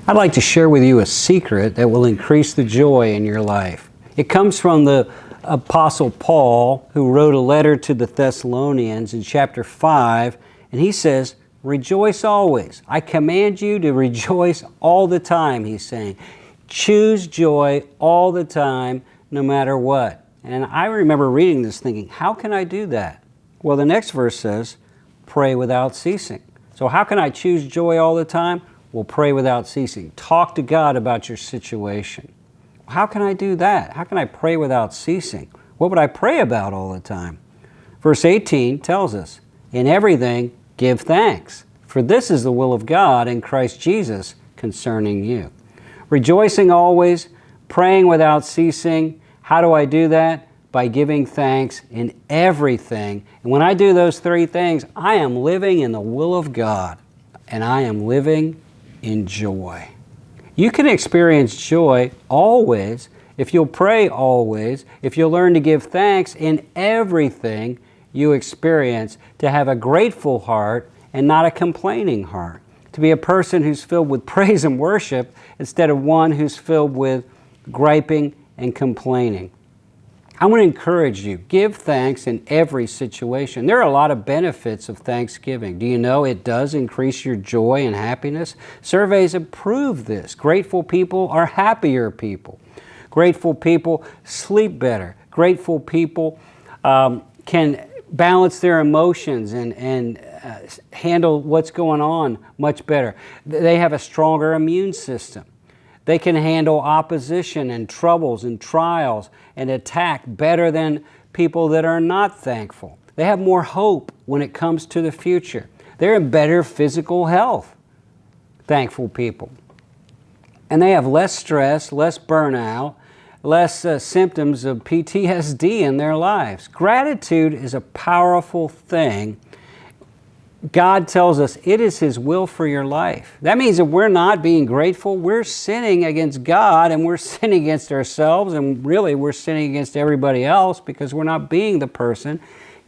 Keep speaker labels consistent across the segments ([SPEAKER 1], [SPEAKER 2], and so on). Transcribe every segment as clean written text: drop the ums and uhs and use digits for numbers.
[SPEAKER 1] I'd like to share with you a secret that will increase the joy in your life. It comes from the Apostle Paul, who wrote a letter to the Thessalonians in chapter 5, and he says, "Rejoice always. I command you to rejoice all the time," he's saying. Choose joy all the time, no matter what. And I remember reading this thinking, how can I do that? Well, the next verse says, pray without ceasing. So how can I choose joy all the time? Well, pray without ceasing. Talk to God about your situation. How can I do that? How can I pray without ceasing? What would I pray about all the time? Verse 18 tells us, in everything give thanks, for this is the will of God in Christ Jesus concerning you. Rejoicing always, praying without ceasing. How do I do that? By giving thanks in everything. And when I do those three things, I am living in the will of God, and I am living in joy. You can experience joy always if you'll pray always, if you'll learn to give thanks in everything you experience, to have a grateful heart and not a complaining heart, to be a person who's filled with praise and worship instead of one who's filled with griping and complaining. I want to encourage you, give thanks in every situation. There are a lot of benefits of Thanksgiving. Do you know it does increase your joy and happiness? Surveys have proved this. Grateful people are happier people. Grateful people sleep better. Grateful people can balance their emotions and handle what's going on much better. They have a stronger immune system. They can handle opposition and troubles and trials and attack better than people that are not thankful. They have more hope when it comes to the future. They're in better physical health, thankful people. And they have less stress, less burnout, less symptoms of PTSD in their lives. Gratitude is a powerful thing. God tells us it is His will for your life. That means if we're not being grateful, we're sinning against God, and we're sinning against ourselves, and really we're sinning against everybody else because we're not being the person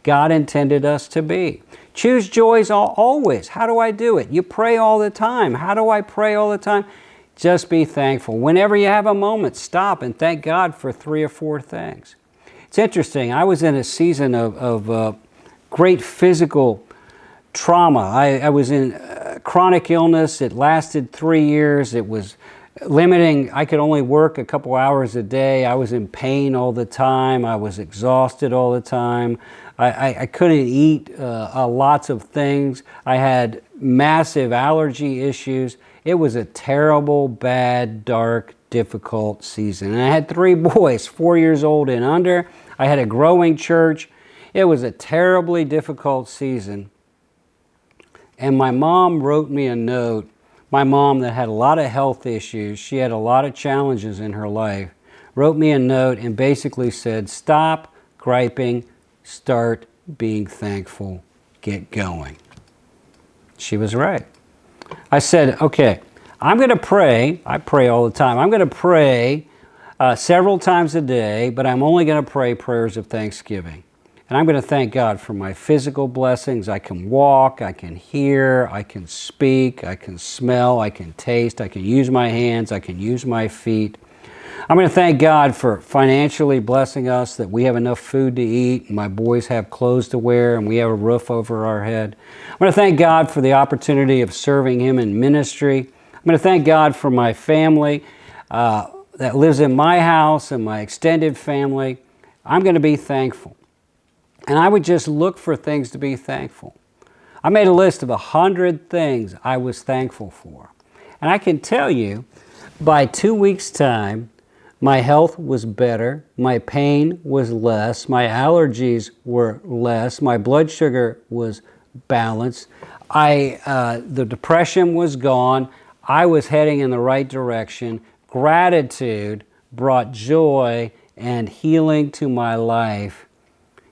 [SPEAKER 1] God intended us to be. Choose joys always. How do I do it? You pray all the time. How do I pray all the time? Just be thankful. Whenever you have a moment, stop and thank God for 3 or 4 things. It's interesting. I was in a season of great physical trauma. I was in chronic illness. It lasted 3 years. It was limiting. I could only work a couple hours a day. I was in pain all the time. I was exhausted all the time. I couldn't eat lots of things. I had massive allergy issues. It was a terrible, bad, dark, difficult season. And I had 3 boys, 4 years old and under. I had a growing church. It was a terribly difficult season. And my mom wrote me a note. My mom that had a lot of health issues, she had a lot of challenges in her life, wrote me a note and basically said, stop griping, start being thankful, get going. She was right. I said, okay, I'm going to pray. I pray all the time. I'm going to pray several times a day, but I'm only going to pray prayers of thanksgiving. And I'm going to thank God for my physical blessings. I can walk, I can hear, I can speak, I can smell, I can taste, I can use my hands, I can use my feet. I'm going to thank God for financially blessing us, that we have enough food to eat, and my boys have clothes to wear, and we have a roof over our head. I'm going to thank God for the opportunity of serving Him in ministry. I'm going to thank God for my family that lives in my house and my extended family. I'm going to be thankful. And I would just look for things to be thankful. I made a list of 100 things I was thankful for. And I can tell you, by 2 weeks' time, my health was better, my pain was less, my allergies were less, my blood sugar was balanced, the depression was gone, I was heading in the right direction. Gratitude brought joy and healing to my life.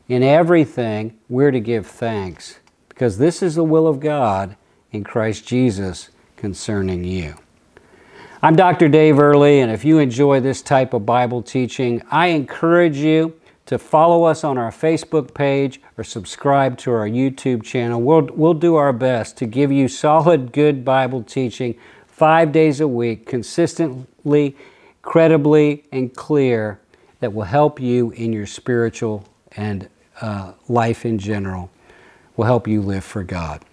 [SPEAKER 1] In everything, we're to give thanks, because this is the will of God in Christ Jesus concerning you. I'm Dr. Dave Earley, and if you enjoy this type of Bible teaching, I encourage you to follow us on our Facebook page or subscribe to our YouTube channel. We'll do our best to give you solid, good Bible teaching 5 days a week, consistently, credibly, and clear, that will help you in your spiritual and life in general, will help you live for God.